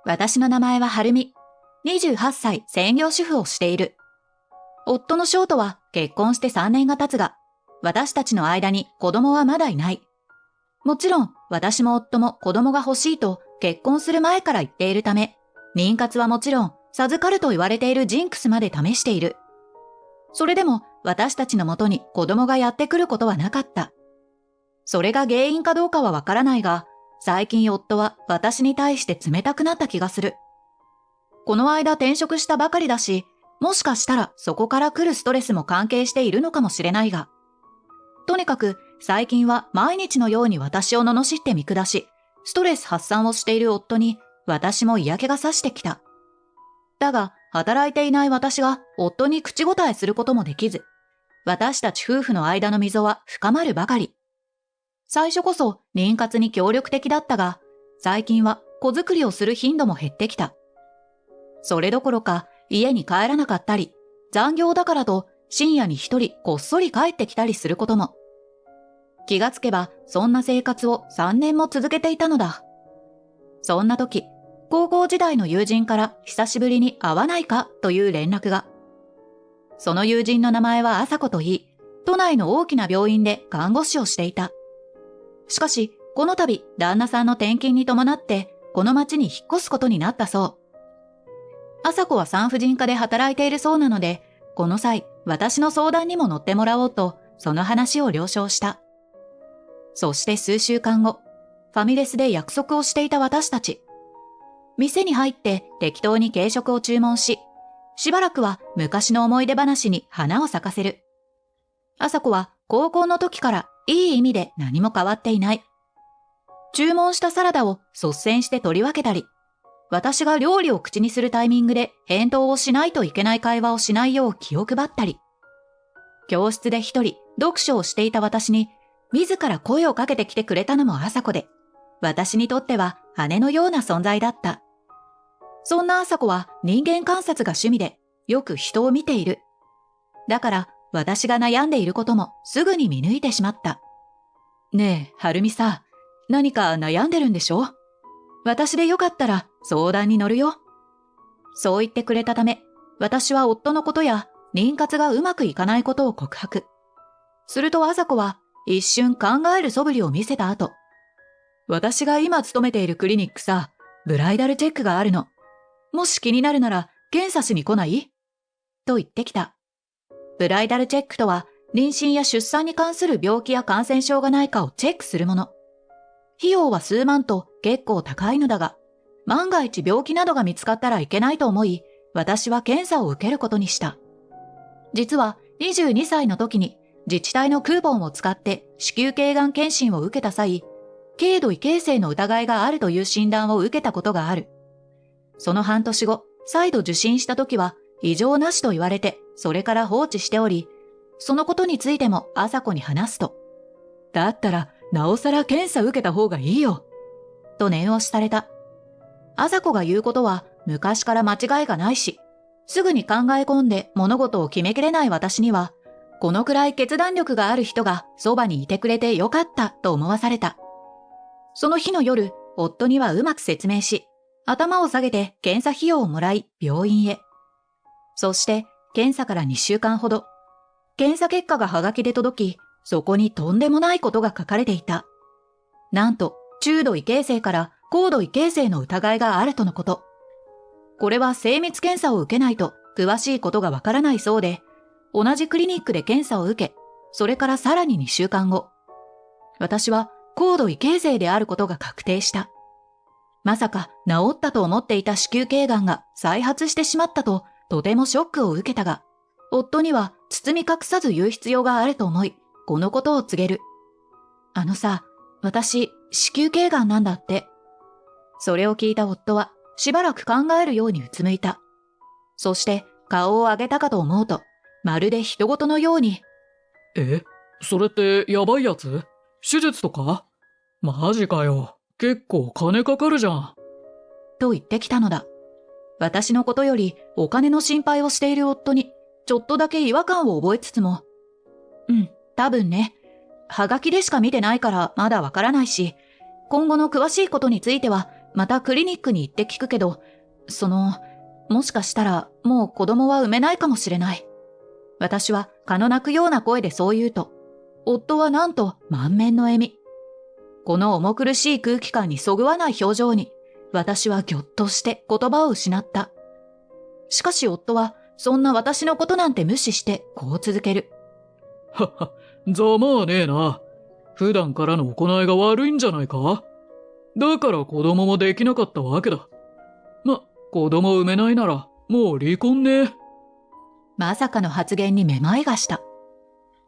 私の名前ははるみ。28歳専業主婦をしている。夫の翔とは結婚して3年が経つが、私たちの間に子供はまだいない。もちろん、私も夫も子供が欲しいと結婚する前から言っているため、妊活はもちろん授かると言われているジンクスまで試している。それでも私たちのもとに子供がやってくることはなかった。それが原因かどうかはわからないが、最近夫は私に対して冷たくなった気がする。この間転職したばかりだし、もしかしたらそこから来るストレスも関係しているのかもしれないが。とにかく最近は毎日のように私を罵って見下し、ストレス発散をしている夫に私も嫌気がさしてきた。だが働いていない私が夫に口答えすることもできず、私たち夫婦の間の溝は深まるばかり。最初こそ妊活に協力的だったが、最近は子作りをする頻度も減ってきた。それどころか家に帰らなかったり、残業だからと深夜に一人こっそり帰ってきたりすることも。気がつけばそんな生活を3年も続けていたのだ。そんな時、高校時代の友人から久しぶりに会わないかという連絡が。その友人の名前は朝子と言い、都内の大きな病院で看護師をしていた。しかし、この度、旦那さんの転勤に伴って、この町に引っ越すことになったそう。朝子は産婦人科で働いているそうなので、この際、私の相談にも乗ってもらおうと、その話を了承した。そして数週間後、ファミレスで約束をしていた私たち。店に入って適当に軽食を注文し、しばらくは昔の思い出話に花を咲かせる。朝子は高校の時からいい意味で何も変わっていない。注文したサラダを率先して取り分けたり、私が料理を口にするタイミングで返答をしないといけない会話をしないよう気を配ったり、教室で一人読書をしていた私に自ら声をかけてきてくれたのも朝子で、私にとっては姉のような存在だった。そんな朝子は人間観察が趣味で、よく人を見ている。だから私が悩んでいることもすぐに見抜いてしまった。ねえ、はるみさ、何か悩んでるんでしょ？私でよかったら相談に乗るよ。そう言ってくれたため、私は夫のことや妊活がうまくいかないことを告白。すると朝子は一瞬考える素振りを見せた後、私が今勤めているクリニックさ、ブライダルチェックがあるの。もし気になるなら検査しに来ない？と言ってきた。ブライダルチェックとは、妊娠や出産に関する病気や感染症がないかをチェックするもの。費用は数万と結構高いのだが、万が一病気などが見つかったらいけないと思い、私は検査を受けることにした。実は22歳の時に自治体のクーポンを使って子宮頸がん検診を受けた際、軽度異形成の疑いがあるという診断を受けたことがある。その半年後、再度受診した時は異常なしと言われて、それから放置しており、そのことについても朝子に話すと、だったらなおさら検査受けた方がいいよ、と念押しされた。朝子が言うことは昔から間違いがないし、すぐに考え込んで物事を決めきれない私には、このくらい決断力がある人がそばにいてくれてよかったと思わされた。その日の夜、夫にはうまく説明し、頭を下げて検査費用をもらい病院へ。そして検査から2週間ほど、検査結果がはがきで届き、そこにとんでもないことが書かれていた。なんと、中度異形成から高度異形成の疑いがあるとのこと。これは精密検査を受けないと詳しいことがわからないそうで、同じクリニックで検査を受け、それからさらに2週間後、私は高度異形成であることが確定した。まさか治ったと思っていた子宮頸がんが再発してしまったと、とてもショックを受けたが、夫には包み隠さず言う必要があると思い、このことを告げる。あのさ、私、子宮頸がんなんだって。それを聞いた夫は、しばらく考えるようにうつむいた。そして顔を上げたかと思うと、まるで人事のように。それってやばいやつ？手術とか？マジかよ。結構金かかるじゃん。と言ってきたのだ。私のことよりお金の心配をしている夫に、ちょっとだけ違和感を覚えつつも。多分ね。はがきでしか見てないからまだわからないし、今後の詳しいことについてはまたクリニックに行って聞くけど、もしかしたらもう子供は産めないかもしれない。私は蚊の鳴くような声でそう言うと、夫はなんと満面の笑み。この重苦しい空気感にそぐわない表情に、私はぎょっとして言葉を失った。しかし夫は、そんな私のことなんて無視してこう続ける。はっは、ざまあねえな。普段からの行いが悪いんじゃないか？だから子供もできなかったわけだ。子供産めないなら、もう離婚ね。まさかの発言にめまいがした。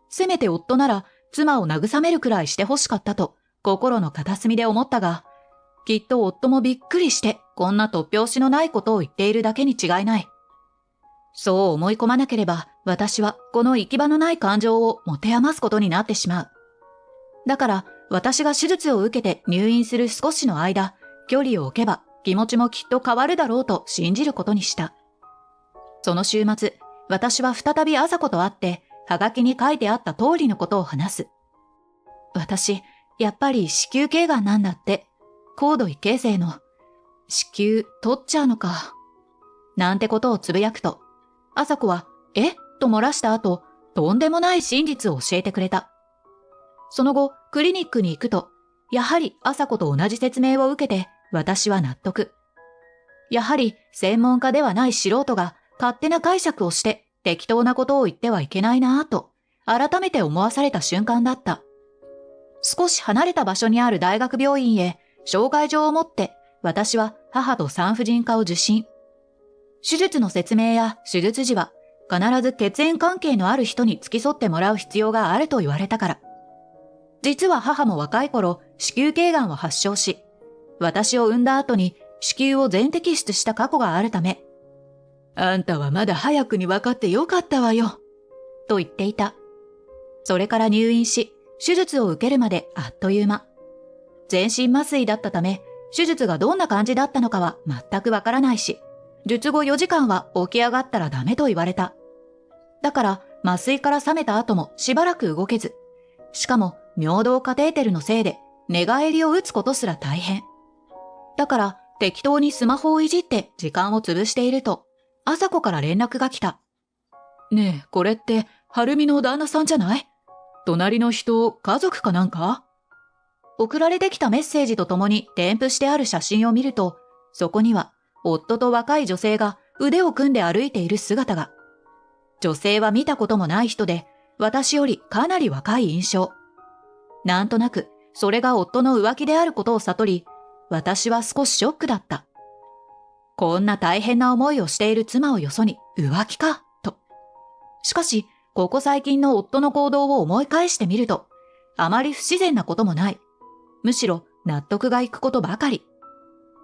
せめて夫なら妻を慰めるくらいして欲しかったと心の片隅で思ったが、きっと夫もびっくりしてこんな突拍子のないことを言っているだけに違いない。そう思い込まなければ私はこの行き場のない感情を持て余すことになってしまう。だから私が手術を受けて入院する少しの間、距離を置けば気持ちもきっと変わるだろうと信じることにした。その週末、私は再び朝子と会って、はがきに書いてあった通りのことを話す。私、やっぱり子宮頸がんなんだって。高度異形成の。子宮、取っちゃうのか。なんてことをつぶやくと、朝子は、と漏らした後、とんでもない真実を教えてくれた。その後、クリニックに行くと、やはり朝子と同じ説明を受けて、私は納得。やはり専門家ではない素人が勝手な解釈をして適当なことを言ってはいけないなぁと改めて思わされた瞬間だった。少し離れた場所にある大学病院へ紹介状を持って私は母と産婦人科を受診。手術の説明や手術時は必ず血縁関係のある人に付き添ってもらう必要があると言われたから。実は母も若い頃子宮頸がんを発症し、私を産んだ後に子宮を全摘出した過去があるため、あんたはまだ早くに分かってよかったわよ、と言っていた。それから入院し、手術を受けるまであっという間。全身麻酔だったため、手術がどんな感じだったのかは全くわからないし、術後4時間は起き上がったらダメと言われた。だから麻酔から覚めた後もしばらく動けず、しかも尿道カテーテルのせいで寝返りを打つことすら大変。だから適当にスマホをいじって時間を潰していると、朝子から連絡が来た。ねえ、これって晴美の旦那さんじゃない？隣の人、家族かなんか？送られてきたメッセージとともに添付してある写真を見ると、そこには夫と若い女性が腕を組んで歩いている姿が。女性は見たこともない人で、私よりかなり若い印象。なんとなく、それが夫の浮気であることを悟り、私は少しショックだった。こんな大変な思いをしている妻をよそに浮気か、と。しかし、ここ最近の夫の行動を思い返してみると、あまり不自然なこともない。むしろ納得がいくことばかり。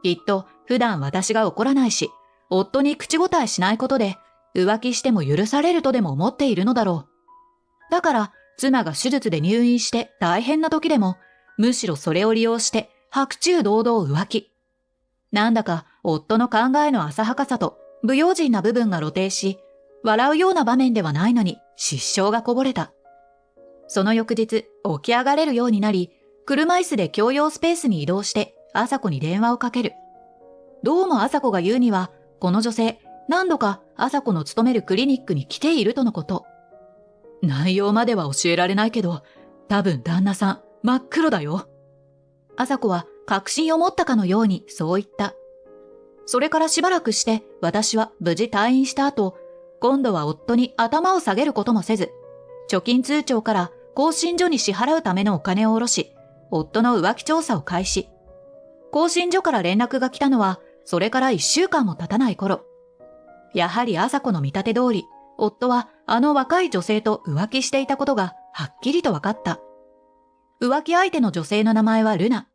きっと普段私が怒らないし、夫に口答えしないことで、浮気しても許されるとでも思っているのだろう。だから、妻が手術で入院して大変な時でも、むしろそれを利用して白昼堂々浮気。なんだか夫の考えの浅はかさと不用心な部分が露呈し、笑うような場面ではないのに失笑がこぼれた。その翌日、起き上がれるようになり、車椅子で共用スペースに移動して朝子に電話をかける。どうも朝子が言うには、この女性、何度か朝子の勤めるクリニックに来ているとのこと。内容までは教えられないけど、多分旦那さん真っ黒だよ。朝子は確信を持ったかのようにそう言った。それからしばらくして私は無事退院した後、今度は夫に頭を下げることもせず、貯金通帳から更新所に支払うためのお金を下ろし、夫の浮気調査を開始。更新所から連絡が来たのは、それから1週間も経たない頃。やはり朝子の見立て通り、夫はあの若い女性と浮気していたことがはっきりと分かった。浮気相手の女性の名前はルナ。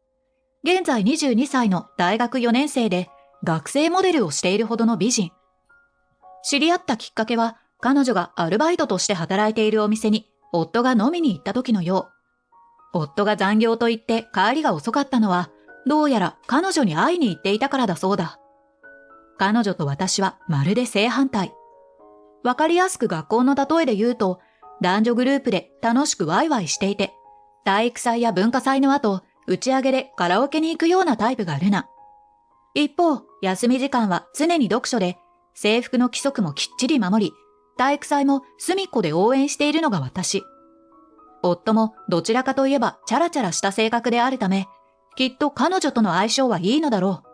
現在22歳の大学4年生で学生モデルをしているほどの美人。知り合ったきっかけは彼女がアルバイトとして働いているお店に夫が飲みに行った時のよう。夫が残業と言って帰りが遅かったのはどうやら彼女に会いに行っていたからだそうだ。彼女と私はまるで正反対。わかりやすく学校の例えで言うと、男女グループで楽しくワイワイしていて、体育祭や文化祭の後、打ち上げでカラオケに行くようなタイプがルナ。一方、休み時間は常に読書で、制服の規則もきっちり守り、体育祭も隅っこで応援しているのが私。夫もどちらかといえばチャラチャラした性格であるため、きっと彼女との相性はいいのだろう。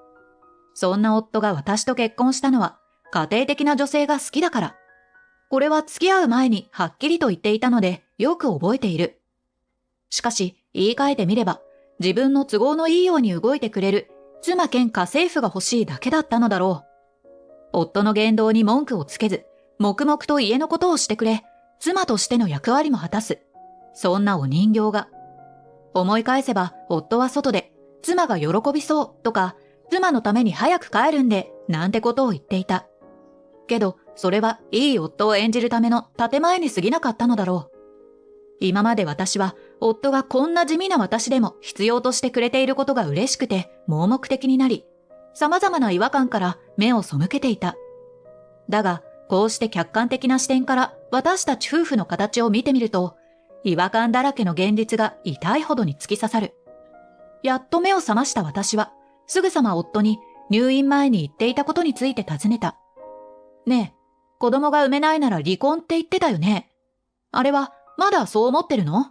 そんな夫が私と結婚したのは、家庭的な女性が好きだから。これは付き合う前にはっきりと言っていたので、よく覚えている。しかし、言い換えてみれば、自分の都合のいいように動いてくれる、妻兼家政婦が欲しいだけだったのだろう。夫の言動に文句をつけず、黙々と家のことをしてくれ、妻としての役割も果たす。そんなお人形が。思い返せば、夫は外で、妻が喜びそうとか、妻のために早く帰るんで、なんてことを言っていた。けど、それはいい夫を演じるための建前に過ぎなかったのだろう。今まで私は、夫がこんな地味な私でも必要としてくれていることが嬉しくて盲目的になり、様々な違和感から目を背けていた。だが、こうして客観的な視点から私たち夫婦の形を見てみると、違和感だらけの現実が痛いほどに突き刺さる。やっと目を覚ました私は、すぐさま夫に入院前に言っていたことについて尋ねた。ねえ、子供が産めないなら離婚って言ってたよね。あれはまだそう思ってるの？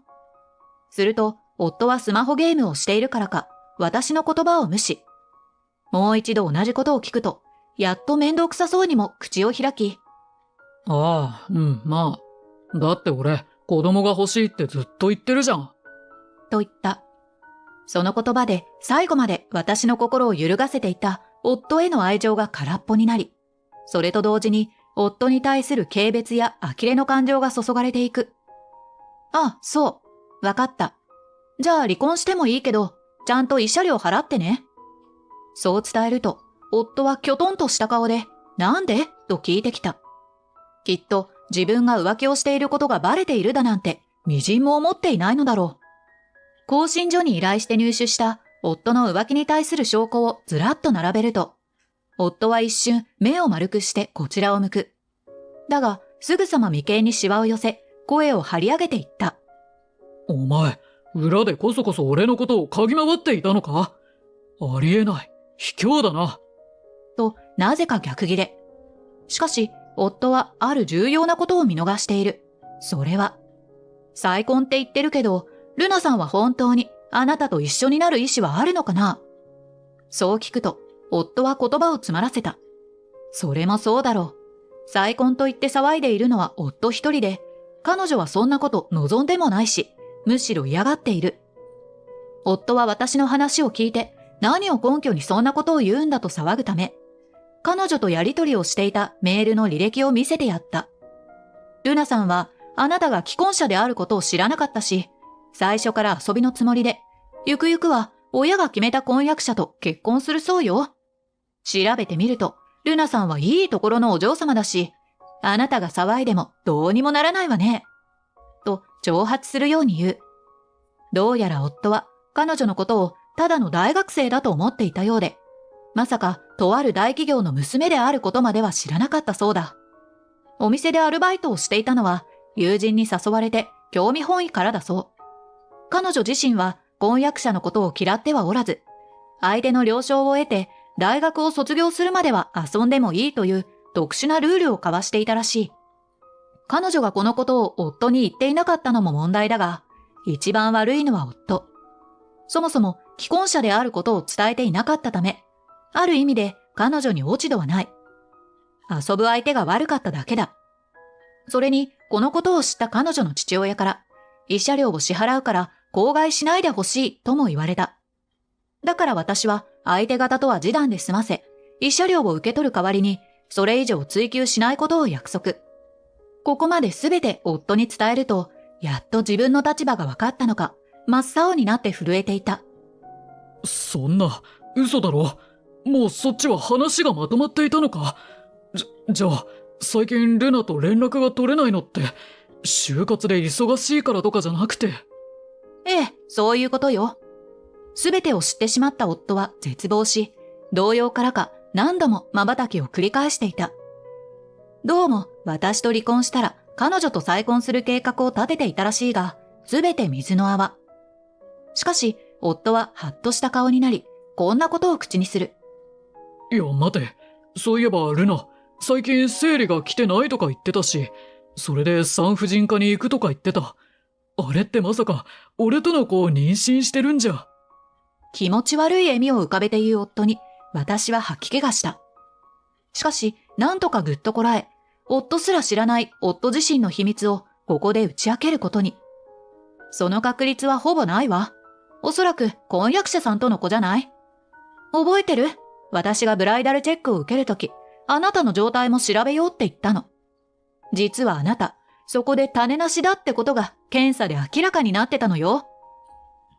すると、夫はスマホゲームをしているからか、私の言葉を無視。もう一度同じことを聞くと、やっと面倒くさそうにも口を開き。ああ、まあ。だって俺、子供が欲しいってずっと言ってるじゃん。と言った。その言葉で最後まで私の心を揺るがせていた夫への愛情が空っぽになり、それと同時に夫に対する軽蔑や呆れの感情が注がれていく。ああ、そう。わかった。じゃあ離婚してもいいけど、ちゃんと慰謝料払ってね。そう伝えると、夫はきょとんとした顔で、なんでと聞いてきた。きっと自分が浮気をしていることがバレているだなんて、みじんも思っていないのだろう。更新所に依頼して入手した夫の浮気に対する証拠をずらっと並べると、夫は一瞬目を丸くしてこちらを向く。だが、すぐさま眉間にシワを寄せ、声を張り上げていった。お前、裏でこそこそ俺のことを嗅ぎ回っていたのか？ありえない。卑怯だな。と、なぜか逆ギレ。しかし、夫はある重要なことを見逃している。それは、再婚って言ってるけど、ルナさんは本当にあなたと一緒になる意思はあるのかな？そう聞くと、夫は言葉を詰まらせた。それもそうだろう。再婚と言って騒いでいるのは夫一人で、彼女はそんなこと望んでもないし、むしろ嫌がっている。夫は私の話を聞いて、何を根拠にそんなことを言うんだと騒ぐため、彼女とやりとりをしていたメールの履歴を見せてやった。ルナさんはあなたが既婚者であることを知らなかったし、最初から遊びのつもりで、ゆくゆくは親が決めた婚約者と結婚するそうよ。調べてみると、ルナさんはいいところのお嬢様だし、あなたが騒いでもどうにもならないわね。と挑発するように言う。どうやら夫は彼女のことをただの大学生だと思っていたようで、まさかとある大企業の娘であることまでは知らなかったそうだ。お店でアルバイトをしていたのは友人に誘われて興味本位からだそう。彼女自身は婚約者のことを嫌ってはおらず、相手の了承を得て大学を卒業するまでは遊んでもいいという特殊なルールを交わしていたらしい。彼女がこのことを夫に言っていなかったのも問題だが、一番悪いのは夫。そもそも既婚者であることを伝えていなかったため、ある意味で彼女に落ち度はない。遊ぶ相手が悪かっただけだ。それに、このことを知った彼女の父親から、慰謝料を支払うから口外しないでほしいとも言われた。だから私は相手方とは示談で済ませ、慰謝料を受け取る代わりに、それ以上追求しないことを約束。ここまで全て夫に伝えると、やっと自分の立場が分かったのか、真っ青になって震えていた。そんな、嘘だろ。もうそっちは話がまとまっていたのか。じゃあ、最近レナと連絡が取れないのって、就活で忙しいからとかじゃなくて。ええ、そういうことよ。すべてを知ってしまった夫は絶望し、動揺からか何度も瞬きを繰り返していた。どうも私と離婚したら彼女と再婚する計画を立てていたらしいが、すべて水の泡。しかし、夫はハッとした顔になり、こんなことを口にする。いや、待て。そういえば、ルナ、最近生理が来てないとか言ってたし、それで産婦人科に行くとか言ってた。あれってまさか、俺との子を妊娠してるんじゃ。気持ち悪い笑みを浮かべて言う夫に、私は吐き気がした。しかし、なんとかぐっとこらえ、夫すら知らない夫自身の秘密をここで打ち明けることに。その確率はほぼないわ。おそらく婚約者さんとの子じゃない？覚えてる？私がブライダルチェックを受けるとき、あなたの状態も調べようって言ったの。実はあなた、そこで種なしだってことが検査で明らかになってたのよ。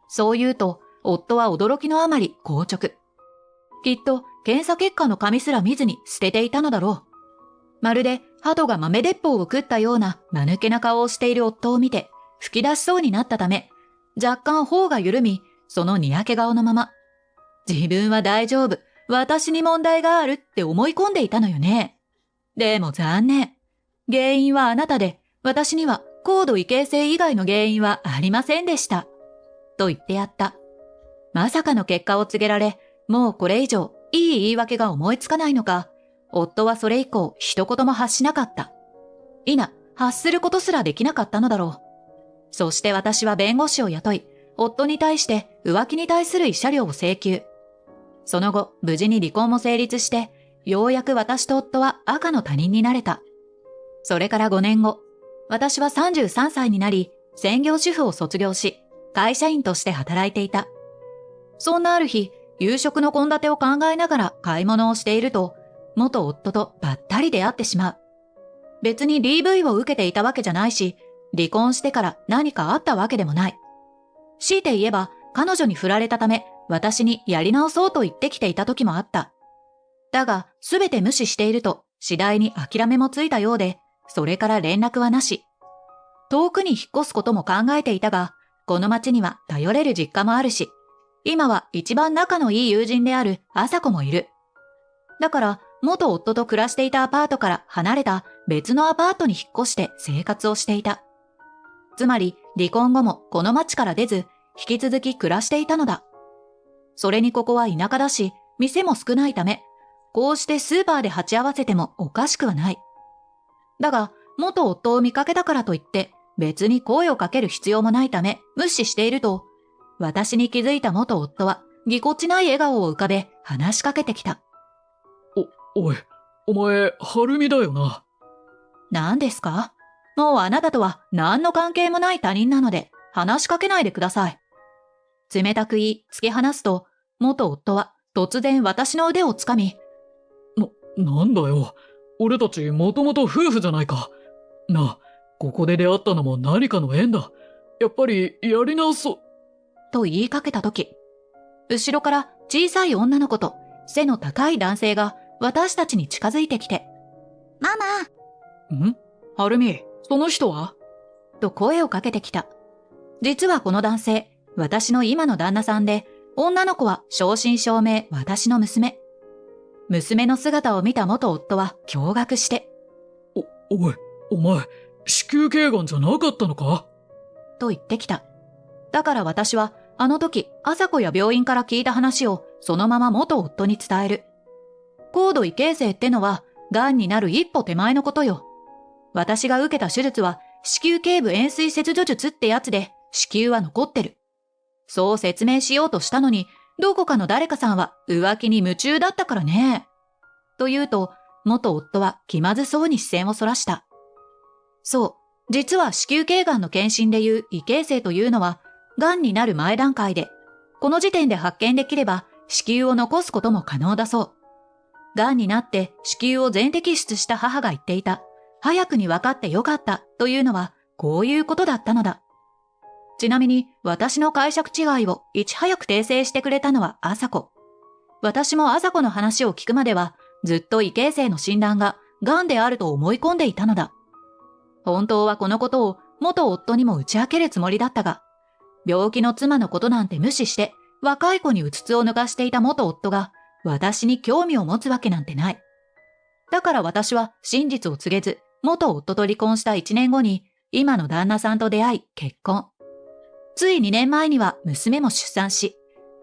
そう言うと、夫は驚きのあまり硬直。きっと検査結果の紙すら見ずに捨てていたのだろう。まるで鳩が豆鉄砲を食ったような間抜けな顔をしている夫を見て吹き出しそうになったため、若干頬が緩み、そのにやけ顔のまま、自分は大丈夫、私に問題があるって思い込んでいたのよね。でも残念。原因はあなたで、私には高度異形成以外の原因はありませんでした。と言ってやった。まさかの結果を告げられ、もうこれ以上いい言い訳が思いつかないのか、夫はそれ以降一言も発しなかった。発することすらできなかったのだろう。そして私は弁護士を雇い、夫に対して浮気に対する慰謝料を請求。その後、無事に離婚も成立して、ようやく私と夫は赤の他人になれた。それから5年後、私は33歳になり、専業主婦を卒業し、会社員として働いていた。そんなある日、夕食の献立を考えながら買い物をしていると、元夫とばったり出会ってしまう。別に DV を受けていたわけじゃないし、離婚してから何かあったわけでもない。強いて言えば、彼女に振られたため、私にやり直そうと言ってきていた時もあった。だが、すべて無視していると、次第に諦めもついたようで、それから連絡はなし。遠くに引っ越すことも考えていたが、この町には頼れる実家もあるし、今は一番仲のいい友人である朝子もいる。だから、元夫と暮らしていたアパートから離れた別のアパートに引っ越して生活をしていた。つまり、離婚後もこの町から出ず、引き続き暮らしていたのだ。それにここは田舎だし、店も少ないため、こうしてスーパーで鉢合わせてもおかしくはない。だが、元夫を見かけたからといって、別に声をかける必要もないため、無視していると、私に気づいた元夫は、ぎこちない笑顔を浮かべ、話しかけてきた。おい、お前、はるみだよな。何ですか？もうあなたとは何の関係もない他人なので、話しかけないでください。冷たく言い、突き放すと、元夫は突然私の腕をつかみ、なんだよ。俺たちもともと夫婦じゃないか。なあ、ここで出会ったのも何かの縁だ。やっぱり、やり直そう。と言いかけたとき、後ろから小さい女の子と背の高い男性が私たちに近づいてきて、ママ。はるみ、その人は？と声をかけてきた。実はこの男性、私の今の旦那さんで、女の子は正真正銘私の娘。娘の姿を見た元夫は驚愕して、おい、お前、子宮頸がんじゃなかったのか？と言ってきた。だから私は、あの時、朝子や病院から聞いた話をそのまま元夫に伝える。高度異形成ってのは、癌になる一歩手前のことよ。私が受けた手術は、子宮頸部円錐切除術ってやつで、子宮は残ってる。そう説明しようとしたのに、どこかの誰かさんは浮気に夢中だったからね。と言うと、元夫は気まずそうに視線をそらした。そう、実は子宮頸がんの検診でいう異形成というのは、癌になる前段階で、この時点で発見できれば子宮を残すことも可能だそう。癌になって子宮を全摘出した母が言っていた、早くに分かってよかったというのはこういうことだったのだ。ちなみに私の解釈違いをいち早く訂正してくれたのは朝子。私も朝子の話を聞くまではずっと異形成の診断が癌であると思い込んでいたのだ。本当はこのことを元夫にも打ち明けるつもりだったが、病気の妻のことなんて無視して若い子にうつつを抜かしていた元夫が私に興味を持つわけなんてない。だから私は真実を告げず、元夫と離婚した1年後に今の旦那さんと出会い結婚。つい2年前には娘も出産し、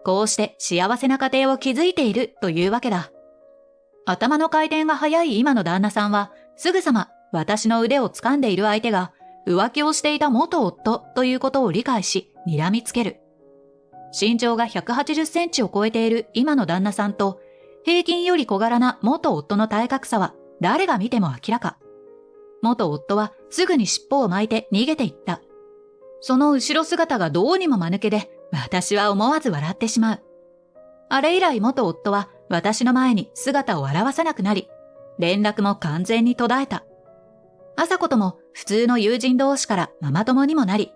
こうして幸せな家庭を築いているというわけだ。頭の回転が速い今の旦那さんは、すぐさま私の腕を掴んでいる相手が浮気をしていた元夫ということを理解し、睨みつける。身長が180センチを超えている今の旦那さんと、平均より小柄な元夫の体格差は誰が見ても明らか。元夫はすぐに尻尾を巻いて逃げていった。その後ろ姿がどうにも間抜けで、私は思わず笑ってしまう。あれ以来元夫は私の前に姿を現さなくなり、連絡も完全に途絶えた。朝子とも普通の友人同士からママ友にもなり、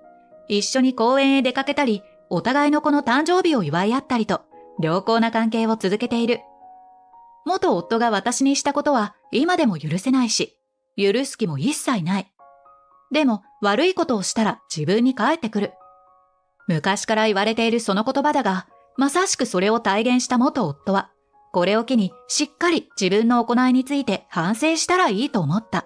一緒に公園へ出かけたり、お互いの子の誕生日を祝い合ったりと、良好な関係を続けている。元夫が私にしたことは今でも許せないし、許す気も一切ない。でも悪いことをしたら自分に返ってくる。昔から言われているその言葉だが、まさしくそれを体現した元夫は、これを機にしっかり自分の行いについて反省したらいいと思った。